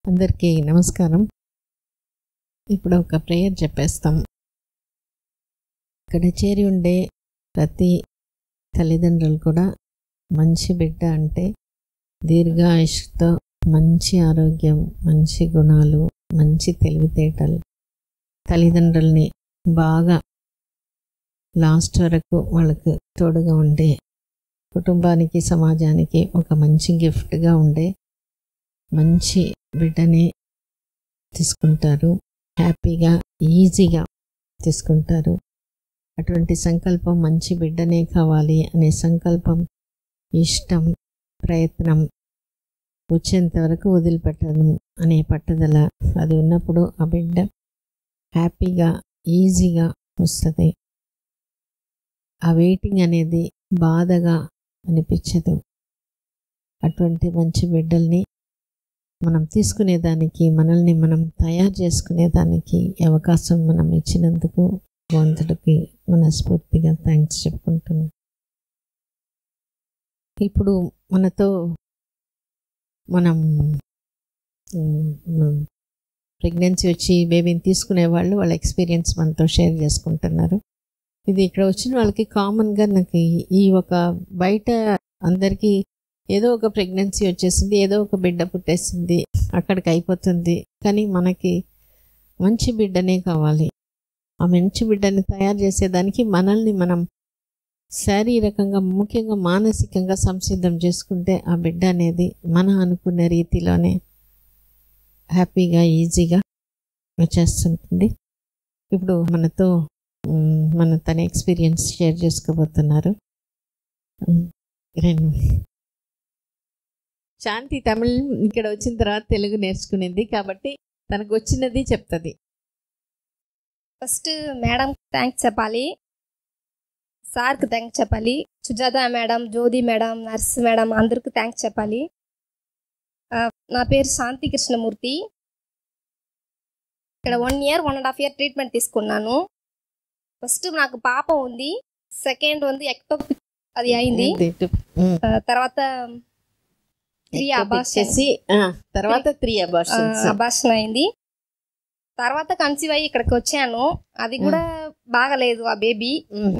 అందరికీ నమస్కారం. ఇప్పుడు ఒక ప్రేయర్ చెప్పేస్తాం. ఇక్కడ చేరి ఉండే ప్రతి తల్లిదండ్రులు కూడా మంచి బిడ్డ అంటే దీర్ఘాయుష్తో, మంచి ఆరోగ్యం, మంచి గుణాలు, మంచి తెలివితేటలు, తల్లిదండ్రుల్ని బాగా లాస్ట్ వరకు వాళ్ళకు తోడుగా ఉండే, కుటుంబానికి సమాజానికి ఒక మంచి గిఫ్ట్గా ఉండే మంచి బిడ్డని తీసుకుంటారు. హ్యాపీగా ఈజీగా తీసుకుంటారు. అటువంటి సంకల్పం మంచి బిడ్డనే కావాలి అనే సంకల్పం, ఇష్టం, ప్రయత్నం వచ్చేంత వరకు వదిలిపెట్టడం అనే పట్టుదల అది ఉన్నప్పుడు ఆ బిడ్డ హ్యాపీగా ఈజీగా వస్తుంది. ఆ వెయిటింగ్ అనేది బాధగా అనిపించదు. అటువంటి మంచి బిడ్డల్ని మనం తీసుకునేదానికి, మనల్ని మనం తయారు చేసుకునేదానికి అవకాశం మనం ఇచ్చినందుకు భగవంతుడికి మనస్ఫూర్తిగా థ్యాంక్స్ చెప్పుకుంటున్నాం. ఇప్పుడు మనతో మనం ప్రెగ్నెన్సీ వచ్చి బేబీని తీసుకునే వాళ్ళు వాళ్ళ ఎక్స్పీరియన్స్ మనతో షేర్ చేసుకుంటున్నారు. ఇది ఇక్కడ వచ్చిన వాళ్ళకి కామన్గా నాకు ఈ ఒక బయట అందరికీ ఏదో ఒక ప్రెగ్నెన్సీ వచ్చేసింది, ఏదో ఒక బిడ్డ పుట్టేసింది, అక్కడికి అయిపోతుంది. కానీ మనకి మంచి బిడ్డనే కావాలి. ఆ మంచి బిడ్డని తయారు చేసేదానికి మనల్ని మనం శారీరకంగా, ముఖ్యంగా మానసికంగా సంసిద్ధం చేసుకుంటే ఆ బిడ్డ అనేది మన అనుకునే రీతిలోనే హ్యాపీగా ఈజీగా వచ్చేస్తుంటుంది. ఇప్పుడు మనతో తన ఎక్స్పీరియన్స్ షేర్ చేసుకోబోతున్నారు. శాంతి తమిళ్ ఇక్కడ వచ్చిన తర్వాత తెలుగు నేర్చుకునేది కాబట్టి తనకు వచ్చినది చెప్తుంది. ఫస్ట్ మేడం థ్యాంక్స్ చెప్పాలి, సార్కి థ్యాంక్స్ చెప్పాలి, సుజాత మేడం, జ్యోతి మేడం, నర్స్ మేడం అందరికి థ్యాంక్స్ చెప్పాలి. నా పేరు శాంతి కృష్ణమూర్తి. ఇక్కడ 1 year 1.5 year ట్రీట్మెంట్ తీసుకున్నాను. ఫస్ట్ నాకు పాప ఉంది, సెకండ్ ఉంది ఎక్టోపిక్ అది అయింది. తర్వాత 3 అబార్షన్ అయింది. తర్వాత కన్సీవ్ అయ్యి ఇక్కడికి వచ్చాను. అది కూడా బాగలేదు ఆ బేబీ.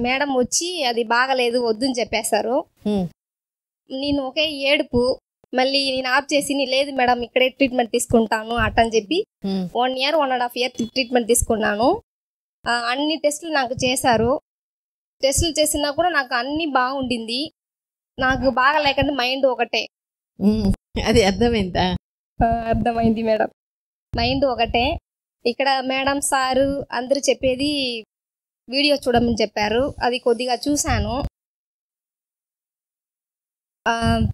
మేడం వచ్చి అది బాగలేదు వద్దని చెప్పేశారు. నేను ఒకే ఏడుపు, మళ్ళీ నేను ఆఫ్ చేసి లేదు మేడం ఇక్కడే ట్రీట్మెంట్ తీసుకుంటాను అట్టని చెప్పి 1 year 1.5 year ట్రీట్మెంట్ తీసుకున్నాను. అన్ని టెస్టులు నాకు చేశారు. టెస్టులు చేసినా కూడా నాకు అన్ని బాగుండింది. నాకు బాగా లేకంటే మైండ్ ఒకటే. అది అర్థమైందా? అర్థమైంది మేడం. మైండ్ ఒకటే. ఇక్కడ మేడం సారు అందరూ చెప్పేది వీడియో చూడమని చెప్పారు, అది కొద్దిగా చూశాను.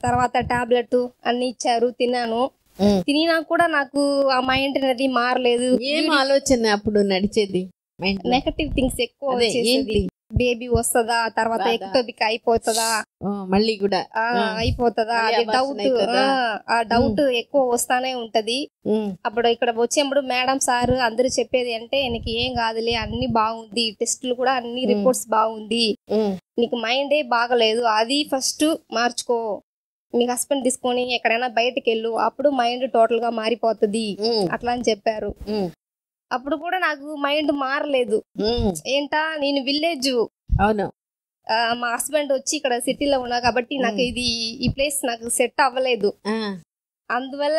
తర్వాత టాబ్లెట్ అన్ని ఇచ్చారు, తిన్నాను. తినినా కూడా నాకు ఆ మైండ్ అనేది మారలేదు. ఏం ఆలోచన అప్పుడు నడిచేది? నెగటివ్ థింగ్స్ ఎక్కువ వచ్చేది. బేబీ వస్తుందా, తర్వాత ఎక్టోపిక్ అయిపోతుందా, మళ్ళీ కూడా అయిపోతుందా, అది డౌట్. ఆ డౌట్ ఎక్కువ వస్తానే ఉంటది. అప్పుడు ఇక్కడ వచ్చేప్పుడు మేడం సార్ అందరూ చెప్పేది అంటే నీకు ఏం కాదులే, అన్ని బాగుంది, టెస్టులు కూడా అన్ని రిపోర్ట్స్ బాగుంది, నీకు మైండే బాగలేదు, అది ఫస్ట్ మార్చుకో, మీ హస్బెండ్ తీసుకొని ఎక్కడైనా బయటకు వెళ్ళు, అప్పుడు మైండ్ టోటల్ గా మారిపోతుంది అట్లా అని చెప్పారు. అప్పుడు కూడా నాకు మైండ్ మారలేదు. ఏంటా నేను విలేజ్, అవును, మా హస్బెండ్ వచ్చి ఇక్కడ సిటీలో ఉన్నా కాబట్టి నాకు ఈ ప్లేస్ నాకు సెట్ అవ్వలేదు. అందువల్ల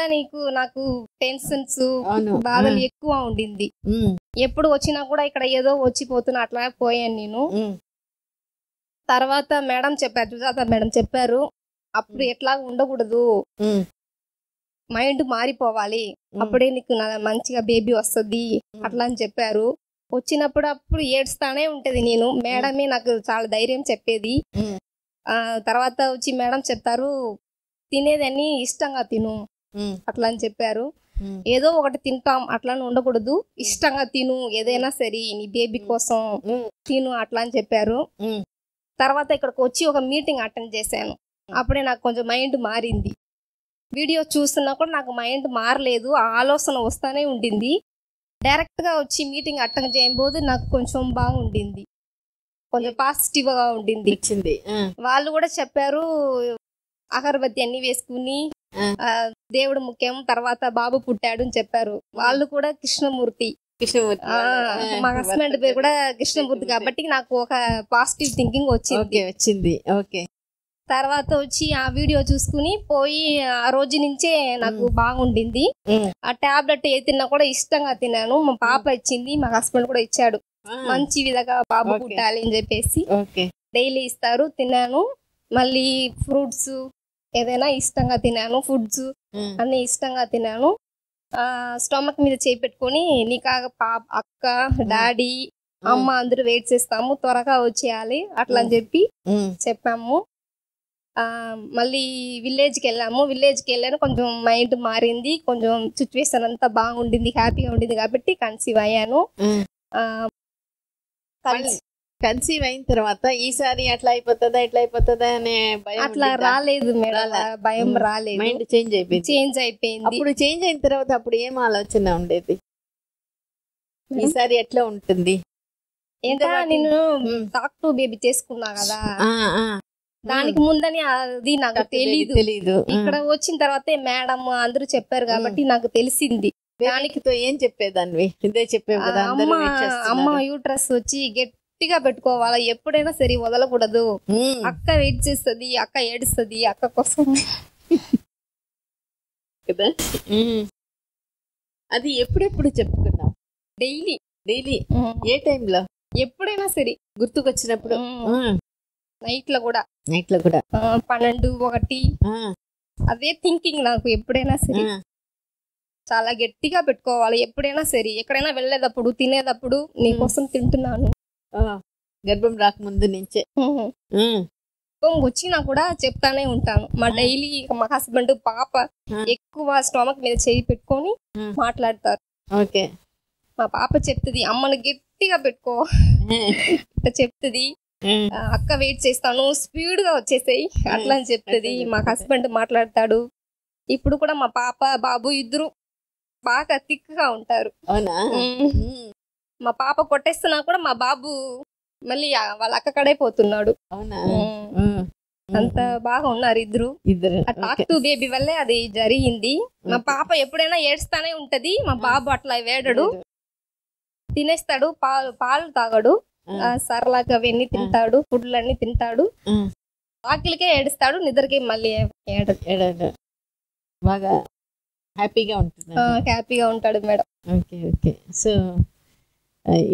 నాకు టెన్షన్స్, బాధలు ఎక్కువ ఉండింది. ఎప్పుడు వచ్చినా కూడా ఇక్కడ ఏదో వచ్చిపోతున్నా అట్లా పోయాను నేను. తర్వాత మేడం చెప్పారు, సుజాత మేడం చెప్పారు, అప్పుడు ఎట్లా ఉండకూడదు, మైండ్ మారిపోవాలి, అప్పుడే నీకు మంచిగా బేబీ వస్తుంది అట్లా అని చెప్పారు. వచ్చినప్పుడు అప్పుడు ఏడుస్తానే ఉంటది నేను. మేడమే నాకు చాలా ధైర్యం చెప్పేది. తర్వాత వచ్చి మేడం చెప్తారు, తినేదని ఇష్టంగా తిను అట్లా అని చెప్పారు. ఏదో ఒకటి తింటాం అట్లా ఉండకూడదు, ఇష్టంగా తిను, ఏదైనా సరే నీ బేబీ కోసం తిను అట్లా అని చెప్పారు. తర్వాత ఇక్కడికి వచ్చి ఒక మీటింగ్ అటెండ్ చేశాను. అప్పుడే నాకు కొంచెం మైండ్ మారింది. వీడియో చూస్తున్నా కూడా నాకు మైండ్ మారలేదు, ఆలోచన వస్తానే ఉండింది. డైరెక్ట్గా వచ్చి మీటింగ్ అటెండ్ చేయబోదు నాకు కొంచెం బాగుండింది, కొంచెం పాజిటివ్గా ఉండింది. వాళ్ళు కూడా చెప్పారు అగరబత్తి అన్ని వేసుకుని దేవుడు ముఖ్యం, తర్వాత బాబు పుట్టాడు అని చెప్పారు. వాళ్ళు కూడా కృష్ణమూర్తి. మా హస్బెండ్ పేరు కూడా కృష్ణమూర్తి కాబట్టి నాకు ఒక పాజిటివ్ థింకింగ్ వచ్చింది. ఓకే. తర్వాత వచ్చి ఆ వీడియో చూసుకుని పోయి ఆ రోజు నుంచే నాకు బాగుండింది. ఆ టాబ్లెట్ ఏ తిన్నా కూడా ఇష్టంగా తిన్నాను. మా పాప ఇచ్చింది, మా హస్బెండ్ కూడా ఇచ్చాడు. మంచి విధంగా బాబు పుట్టాలి అని చెప్పేసి డైలీ ఇస్తారు, తిన్నాను. మళ్ళీ ఫ్రూట్స్ ఏదైనా ఇష్టంగా తిన్నాను, ఫుడ్స్ అన్ని ఇష్టంగా తిన్నాను. స్టమక్ మీద చేయి పెట్టుకొని నీకా పాప, అక్క, డాడీ, అమ్మ అందరూ వెయిట్ చేస్తాము, త్వరగా వచ్చేయాలి అట్లా అని చెప్పాము. మళ్ళీ విలేజ్కి వెళ్ళాను. కొంచెం మైండ్ మారింది, కొంచెం సిచ్యువేషన్ అంతా బాగుండింది, హ్యాపీగా ఉండింది కాబట్టి కన్సీవ్ అయ్యాను. కన్సీవ్ అయిన తర్వాత ఈసారి అట్లా అయిపోతుందా అనే భయం అట్లా రాలేదు మేడం, భయం రాలేదు. మైండ్ చేంజ్ అయిపోయింది. అప్పుడు చేంజ్ అయిన తర్వాత అప్పుడు ఏం ఆలోచన ఉండేది, ఈసారి ఎట్లా ఉంటుంది? ఇంకా నేను టాక్ టు బేబీ చేసుకున్నా కదా, దానికి ముందని అది నాకు తెలీదు. ఇక్కడ వచ్చిన తర్వాతే మేడం అందరూ చెప్పారు కాబట్టి నాకు తెలిసింది. దానికి ఏం చెప్పేదాన్ని? ఇదే చెప్పేది కదా, అమ్మ యూట్రస్ వచ్చి గట్టిగా పెట్టుకోవాలా, ఎప్పుడైనా సరే వదలకూడదు, అక్క వెయిట్ చేస్తుంది, అక్క ఏడుస్తుంది అక్క కోసం కదా. అది ఎప్పుడెప్పుడు చెప్పుకున్నాం? డైలీ ఏ టైంలో? ఎప్పుడైనా సరే గుర్తుకొచ్చినప్పుడు. నైట్ లో కూడా 12, 1 అదే థింకింగ్ నాకు. ఎప్పుడైనా సరే చాలా గట్టిగా పెట్టుకోవాలి, ఎప్పుడైనా సరే ఎక్కడైనా వెళ్ళేటప్పుడు, తినేటప్పుడు నీకోసం తింటున్నాను. గర్భం రాకముందు నుంచే వచ్చినా కూడా చెప్తానే ఉంటాను. మా డైలీ మా హస్బెండ్, పాప ఎక్కువ స్టమక్ మీద చేయి పెట్టుకొని మాట్లాడతారు. ఓకే. మా పాప చెప్తుంది, అమ్మను గట్టిగా పెట్టుకో చెప్తుంది, అక్క వెయిట్ చేస్తాను, స్పీడ్ గా వచ్చేసాయి అట్లా అని చెప్తుంది. మా హస్బెండ్ మాట్లాడతాడు. ఇప్పుడు కూడా మా పాప, బాబు ఇద్దరు బాగా థిక్గా ఉంటారు. అవునా? మా పాప కొట్టేస్తున్నా కూడా మా బాబు మళ్ళీ వాళ్ళ అక్క కడే పోతున్నాడు. అవునా? అంత బాగా ఉన్నారు ఇద్దరు. ఆ టాక్ టు బేబీ వల్లే అది జరిగింది. మా పాప ఎప్పుడైనా ఏడుస్తానే ఉంటది, మా బాబు అట్లా వేడడు, తినేస్తాడు, పాలు తాగడు, సరళాగా అవన్నీ తింటాడు, ఫుడ్లన్నీ తింటాడు, ఆకలికే ఏడుస్తాడు, నిద్రకి మళ్ళీ ఏడాడు. బాగా హ్యాపీగా ఉంటాడు మేడం. ఓకే. సో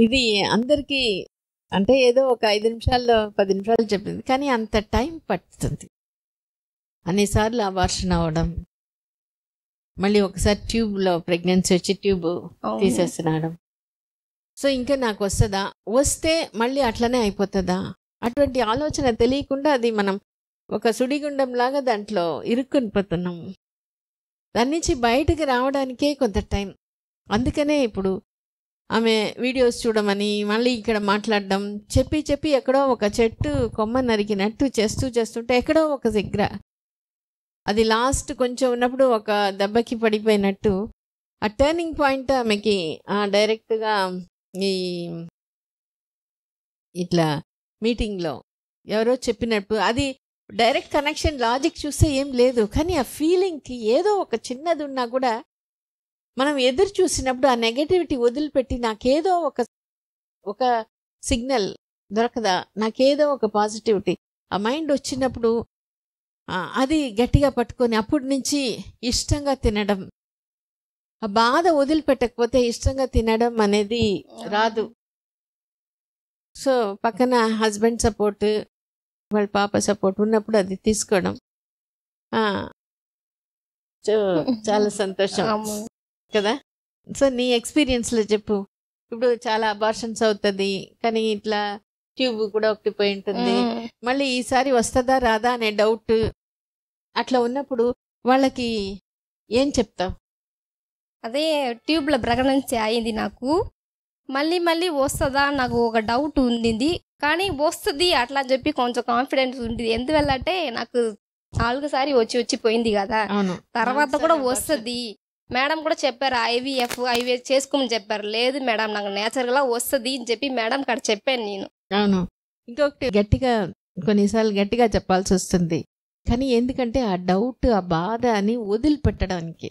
ఇది అందరికి అంటే ఏదో ఒక 5 నిమిషాల్లో 10 నిమిషాలు చెప్పింది, కానీ అంత టైం పడుతుంది. అన్నిసార్లు అబార్షన్ అవ్వడం, మళ్ళీ ఒకసారి ట్యూబ్లో ప్రెగ్నెన్సీ వచ్చి ట్యూబ్ తీసేస్తున్నాడు. సో ఇంకా నాకు వస్తే మళ్ళీ అట్లనే అయిపోతుందా? అటువంటి ఆలోచన తెలియకుండా అది మనం ఒక సుడిగుండం లాగా దాంట్లో ఇరుక్కుని పోతున్నాం. దాని నుంచి బయటకు రావడానికే కొంత టైం. అందుకనే ఇప్పుడు ఆమె వీడియోస్ చూడమని మళ్ళీ ఇక్కడ మాట్లాడడం, చెప్పి ఎక్కడో ఒక చెట్టు కొమ్మ నరికినట్టు చేస్తుంటే ఎక్కడో ఒక దగ్గర అది లాస్ట్ కొంచెం ఉన్నప్పుడు ఒక దెబ్బకి పడిపోయినట్టు ఆ టర్నింగ్ పాయింట్ ఆమెకి డైరెక్ట్గా ఈ ఇట్లా మీటింగ్లో ఎవరో చెప్పినట్టు అది డైరెక్ట్ కనెక్షన్, లాజిక్ చూస్తే ఏం లేదు, కానీ ఆ ఫీలింగ్కి ఏదో ఒక చిన్నది ఉన్నా కూడా మనం ఎదురు చూసినప్పుడు ఆ నెగటివిటీ వదిలిపెట్టి నాకేదో ఒక సిగ్నల్ దొరకదా, నాకేదో ఒక పాజిటివిటీ ఆ మైండ్ వచ్చినప్పుడు అది గట్టిగా పట్టుకొని అప్పటి నుంచి ఇష్టంగా తినడం, ఆ బాధ వదిలిపెట్టకపోతే ఇష్టంగా తినడం అనేది రాదు. సో పక్కన హస్బెండ్ సపోర్ట్, వాళ్ళ పాప సపోర్ట్ ఉన్నప్పుడు అది తీసుకోవడం చాలా సంతోషం కదా. సో నీ ఎక్స్పీరియన్స్లో చెప్పు. ఇప్పుడు చాలా అబార్షన్స్ అవుతుంది, కానీ ఇట్లా ట్యూబ్ కూడా ఒకటి పోయి ఉంటుంది, మళ్ళీ ఈసారి వస్తుందా రాదా అనే డౌట్ అట్లా ఉన్నప్పుడు వాళ్ళకి ఏం చెప్తావు? అదే ట్యూబ్లో ప్రెగ్నెన్సీ అయింది నాకు, మళ్ళీ వస్తుందా నాకు ఒక డౌట్ ఉండింది, కానీ వస్తుంది అట్లా చెప్పి కొంచెం కాన్ఫిడెన్స్ ఉంటుంది. ఎందువల్లంటే నాకు 4 సారి వచ్చి పోయింది కదా, తర్వాత కూడా వస్తుంది. మేడం కూడా చెప్పారు ఐవీఎఫ్ చేసుకోమని చెప్పారు. లేదు మేడం నాకు నేచురల్గా వస్తుంది అని చెప్పి మేడం కాడ చెప్పాను నేను. అవును. ఇంకొకటి కొన్నిసార్లు గట్టిగా చెప్పాల్సి వస్తుంది, కానీ ఎందుకంటే ఆ డౌట్, ఆ బాధ అని వదిలిపెట్టడానికి.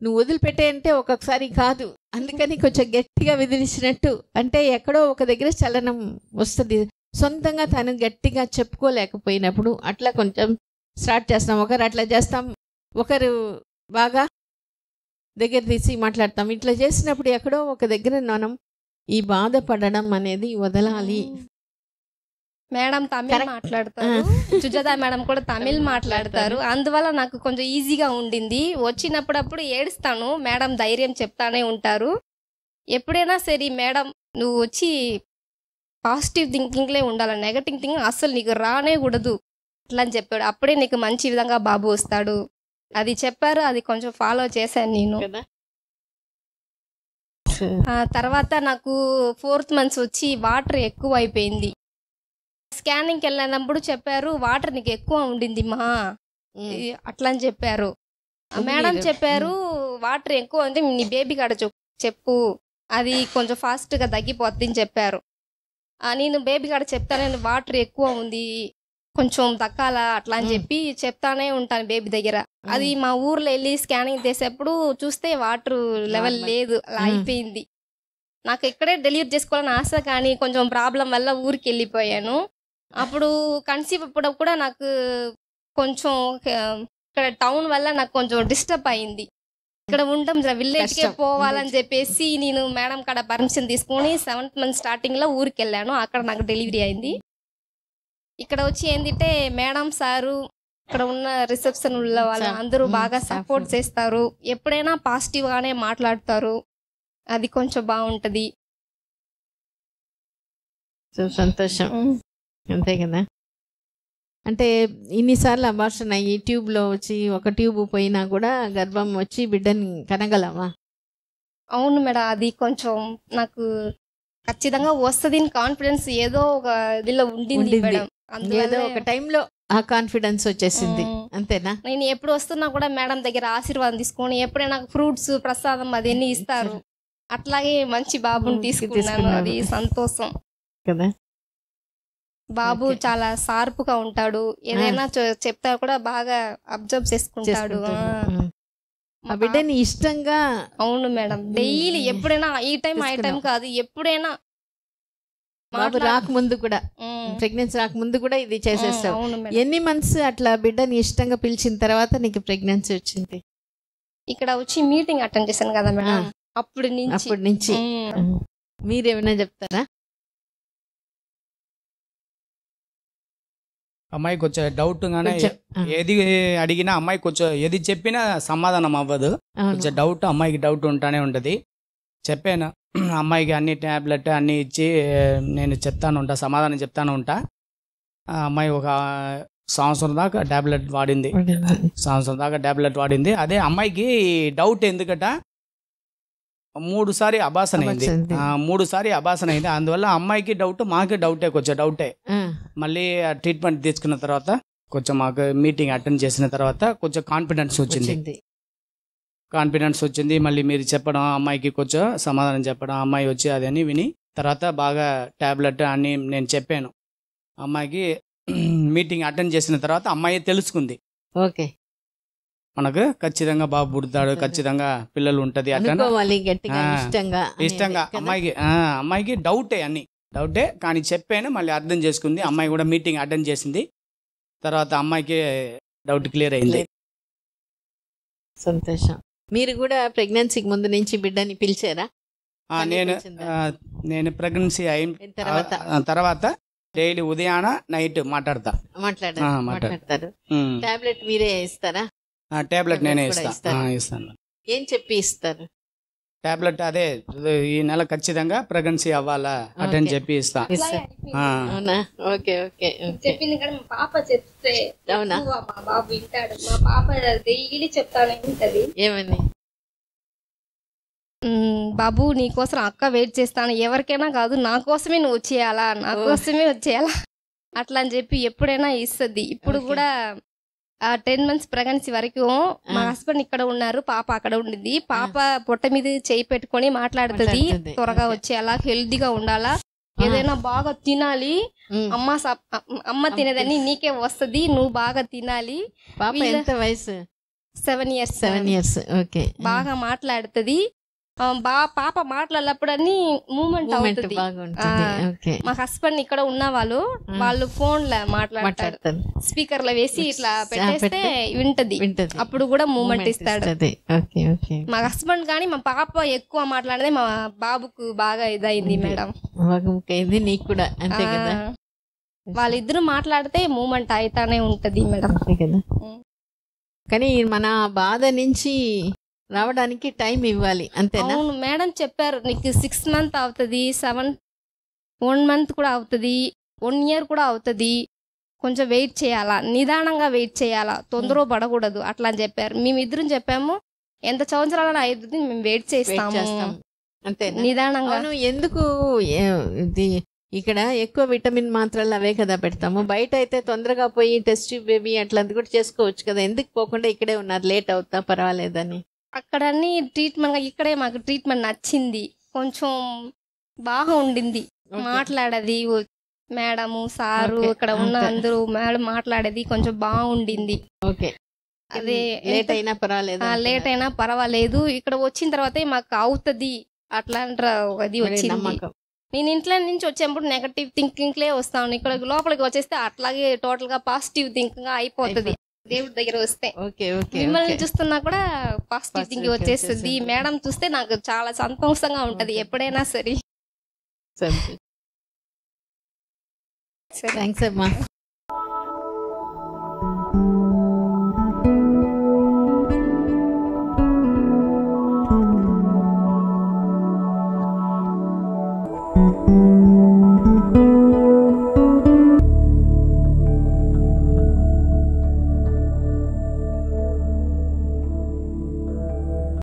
నువ్వు వదిలిపెట్టే అంటే ఒక్కొక్కసారి కాదు, అందుకని కొంచెం గట్టిగా విదిలించినట్టు, అంటే ఎక్కడో ఒక దగ్గర చలనం వస్తుంది. సొంతంగా తను గట్టిగా చెప్పుకోలేకపోయినప్పుడు అట్లా కొంచెం స్టార్ట్ చేస్తాం. ఒకరు అట్లా చేస్తాం, ఒకరు బాగా దగ్గర తీసి మాట్లాడతాం. ఇట్లా చేసినప్పుడు ఎక్కడో ఒక దగ్గర మనం ఈ బాధపడడం అనేది వదలాలి. మేడం తమిళ్ మాట్లాడతారు, సుజాత మేడం కూడా తమిళ్ మాట్లాడతారు. అందువల్ల నాకు కొంచెం ఈజీగా ఉండింది. వచ్చినప్పుడప్పుడు ఏడుస్తాను, మేడం ధైర్యం చెప్తానే ఉంటారు. ఎప్పుడైనా సరే మేడం నువ్వు వచ్చి పాజిటివ్ థింకింగ్లే ఉండాలి, నెగటివ్ థింకింగ్ అస్సలు నీకు రానే కూడదు అట్లా అని చెప్పాడు. అప్పుడే నీకు మంచి విధంగా బాబు వస్తాడు అది చెప్పారు. అది కొంచెం ఫాలో చేశాను నేను. తర్వాత నాకు 4th month వచ్చి వాటర్ ఎక్కువ అయిపోయింది. స్కానింగ్కి వెళ్ళినప్పుడు చెప్పారు వాటర్ నీకు ఎక్కువ ఉండింది మా అట్లా అని చెప్పారు. మేడం చెప్పారు వాటర్ ఎక్కువ ఉంది, నీ బేబీ కాడ చెప్పు, అది కొంచెం ఫాస్ట్గా తగ్గిపోద్ది అని చెప్పారు. నేను బేబీ కాడ చెప్తానే వాటర్ ఎక్కువ ఉంది, కొంచెం తక్కాల అట్లా అని చెప్పి చెప్తానే ఉంటాను బేబీ దగ్గర. అది మా ఊర్లో వెళ్ళి స్కానింగ్ చేసేప్పుడు చూస్తే వాటర్ లెవెల్ లేదు, అలా అయిపోయింది. నాకు ఇక్కడే డెలివరీ చేసుకోవాలని ఆశ, కానీ కొంచెం ప్రాబ్లం వల్ల ఊరికి వెళ్ళిపోయాను. అప్పుడు కన్సీవ్ అప్పుడు కూడా నాకు కొంచెం ఇక్కడ టౌన్ వల్ల నాకు కొంచెం డిస్టర్బ్ అయింది. ఇక్కడ ఉంటాం విలేజ్కే పోవాలని చెప్పేసి నేను మేడం కాడ పర్మిషన్ తీసుకొని 7th month స్టార్టింగ్లో ఊరికి వెళ్ళాను. అక్కడ నాకు డెలివరీ అయింది. ఇక్కడ వచ్చి ఏంటంటే మేడం సారు ఇక్కడ ఉన్న రిసెప్షన్ ఉన్న వాళ్ళు అందరూ బాగా సపోర్ట్ చేస్తారు, ఎప్పుడైనా పాజిటివ్గానే మాట్లాడతారు, అది కొంచెం బాగుంటుంది. సంతోషం, అంతే కదా. అంటే ఇన్నిసార్లు అబార్షన్ అయ్యి ట్యూబ్లో వచ్చి ఒక ట్యూబ్ పోయినా కూడా గర్భం వచ్చి బిడ్డని కనగలవా? అవును మేడం, అది కొంచెం నాకు ఖచ్చితంగా వస్తుంది కాన్ఫిడెన్స్ ఏదో ఒక ఇదిలో ఉండింది మేడం. ఏదో ఒక టైంలో ఆ కాన్ఫిడెన్స్ వచ్చేసింది, అంతేనా? నేను ఎప్పుడు వస్తున్నా కూడా మేడం దగ్గర ఆశీర్వాదం తీసుకొని ఎప్పుడైనా ఫ్రూట్స్ ప్రసాదం అదన్నీ ఇస్తారు, అట్లాగే మంచి బాబుని తీసుకున్నాను. అది సంతోషం కదా. బాబు చాలా షార్ప్గా ఉంటాడు, ఏదైనా చెప్తా కూడా బాగా అబ్జర్వ్ చేసుకుంటాడు. ఆ బిడ్డని ఇష్టంగా. అవును మేడం, డైలీ ఎప్పుడైనా ఈ టైం ఆ టైం కాదు, ఎప్పుడైనా బాబు రాకముందు కూడా, ప్రెగ్నెన్సీ రాకముందు కూడా ఇది చేసేస్తావు. ఎన్ని మంత్స్ అట్లా బిడ్డని ఇష్టంగా పిలిచిన తర్వాత నీకు ప్రెగ్నెన్సీ వచ్చింది? ఇక్కడ వచ్చి మీటింగ్ అటెండ్ చేశాను కదా మేడం, అప్పటి నుంచి. మీరేమైనా చెప్తారా? అమ్మాయికి వచ్చే డౌట్ గానే ఏది అడిగినా అమ్మాయి కొంచెం ఏది చెప్పినా సమాధానం అవ్వదు. కొంచెం డౌట్, అమ్మాయికి డౌట్ ఉంటానే ఉంటుంది. చెప్పాను అమ్మాయికి అన్ని ట్యాబ్లెట్ అన్నీ ఇచ్చి నేను చెప్తాను ఉంటా, సమాధానం చెప్తాను ఉంటా. అమ్మాయి ఒక సంవత్సరం దాకా ట్యాబ్లెట్ వాడింది. అదే అమ్మాయికి డౌట్ ఎందుకట 3 సారి అబాసన అయింది. 3 సారి అబాసన అయింది. అందువల్ల అమ్మాయికి డౌట్, మాకే డౌటే, కొంచెం డౌటే. మళ్ళీ ట్రీట్మెంట్ తీసుకున్న తర్వాత కొంచెం మాకు మీటింగ్ అటెండ్ చేసిన తర్వాత కొంచెం కాన్ఫిడెన్స్ వచ్చింది. మళ్ళీ మీరు చెప్పడం, అమ్మాయికి కొంచెం సమాధానం చెప్పడం, అమ్మాయి వచ్చి అదని విని తర్వాత బాగా ట్యాబ్లెట్ అన్నీ నేను చెప్పాను. అమ్మాయికి మీటింగ్ అటెండ్ చేసిన తర్వాత అమ్మాయి తెలుసుకుంది, ఓకే మనకు ఖచ్చితంగా బాబు పుడతాడు, ఖచ్చితంగా పిల్లలు ఉంటది అట్లా ఇష్టంగా. అమ్మాయికి డౌటే కానీ చెప్పాను, మళ్ళీ అర్థం చేసుకుంది. అమ్మాయి కూడా మీటింగ్ అటెండ్ చేసింది, తర్వాత అమ్మాయికి డౌట్ క్లియర్ అయింది. సంతోషం. మీరు కూడా ప్రెగ్నెన్సీకి ముందు నుంచి బిడ్డని పిలిచారా? నేను ప్రెగ్నెన్సీ అయిన తర్వాత డైలీ ఉదయాన నైట్ మాట్లాడతారు. టాబ్లెట్ మీరే ఇస్తారా? టాబ్లెట్ నేనే ఇస్తాను. ఏం చెప్పి ఇస్తారు? టాబ్లెట్ అదే ఈ నెల ఖచ్చితంగా ప్రెగ్నెన్సీ అవ్వాలా అటెండ్ చెప్పి ఇస్తా. చెప్పింది కానీ మా పాప చెప్తే మా బాబు వింటాడు. మా పాప డైలీ చెప్తానే ఉంటది, ఏమని బాబు నీకోసం అక్క వెయిట్ చేస్తాను, ఎవరికైనా కాదు నా కోసమే నువ్వు వచ్చేయాలా, నా కోసమే వచ్చేయాలా అట్లా అని చెప్పి ఎప్పుడైనా ఇస్తుంది. ఇప్పుడు కూడా 10 months ప్రెగ్నెన్సీ వరకు మా హస్బెండ్ ఇక్కడ ఉన్నారు, పాప అక్కడ ఉండింది. పాప పొట్ట మీద చేయి పెట్టుకొని మాట్లాడుతుంది, త్వరగా వచ్చేయాలా, హెల్దీగా ఉండాలా, ఏదైనా బాగా తినాలి, అమ్మ తినేదని నీకే వస్తది, నువ్వు బాగా తినాలి. పాప ఎంత వయసు? 7 years. 7 years. ఓకే. బాగా మాట్లాడుతుంది. పాప మాట్లాడినప్పుడన్నీ మూమెంట్ అవుతుంది. మా హస్బెండ్ ఇక్కడ ఉన్న వాళ్ళు ఫోన్ లో మాట్లాడతారు, స్పీకర్ లో వేసి ఇట్లా పెట్టేస్తే వింటది, అప్పుడు కూడా మూమెంట్ ఇస్తాడు. మా హస్బెండ్ కానీ మా పాప ఎక్కువ మాట్లాడేది మా బాబుకు బాగా ఇదైంది మేడం. నీకు కూడా అంతే కదా? వాళ్ళిద్దరు మాట్లాడితే మూమెంట్ అయితానే ఉంటది మేడం. కానీ మన బాధ నుంచి రావడానికి టైం ఇవ్వాలి, అంతేనా? అవును మేడం చెప్పారు, నీకు 6 months అవుతుంది, 1 month కూడా అవుతుంది, 1 year కూడా అవుతుంది, కొంచెం వెయిట్ చేయాలా, నిదానంగా వెయిట్ చేయాలా, తొందర పడకూడదు అట్లా అని చెప్పారు. మేమిద్దరం చెప్పాము, ఎంత సంవత్సరాలు అవుతుంది మేము వెయిట్ చేస్తాము, అంతే నిదానంగా. ఎందుకు ఇది ఇక్కడ ఎక్కువ విటమిన్ మాత్రాలు అవే కదా పెడతాము, బయట అయితే తొందరగా పోయి టెస్ట్ బేబీ అట్లాంటి కూడా చేసుకోవచ్చు కదా, ఎందుకు పోకుండా ఇక్కడే ఉన్నారు, లేట్ అవుతా పర్వాలేదని? అక్కడ అన్ని ట్రీట్మెంట్, ఇక్కడే మాకు ట్రీట్మెంట్ నచ్చింది, కొంచెం బాగా ఉండింది, మాట్లాడేది మేడము సారు ఇక్కడ ఉన్న అందరూ మేడం మాట్లాడేది కొంచెం బాగుండింది. ఓకే. అదే లేట్ అయినా పర్వాలేదు, ఇక్కడ వచ్చిన తర్వాతే మాకు అవుతుంది అట్లాంటి అది వచ్చింది. నేను ఇంట్లో నుంచి వచ్చేప్పుడు నెగటివ్ థింకింగ్ లే వస్తాను, ఇక్కడ లోపలికి వచ్చేస్తే అట్లాగే టోటల్ గా పాజిటివ్ థింకింగ్ అయిపోతుంది. దేవుడి దగ్గర వస్తే మిమ్మల్ని చూస్తున్నా కూడా పాజిటివ్ థింకింగ్ వచ్చేస్తుంది. మేడం చూస్తే నాకు చాలా సంతోషంగా ఉంటది ఎప్పుడైనా సరే. థాంక్స్ అమ్మా.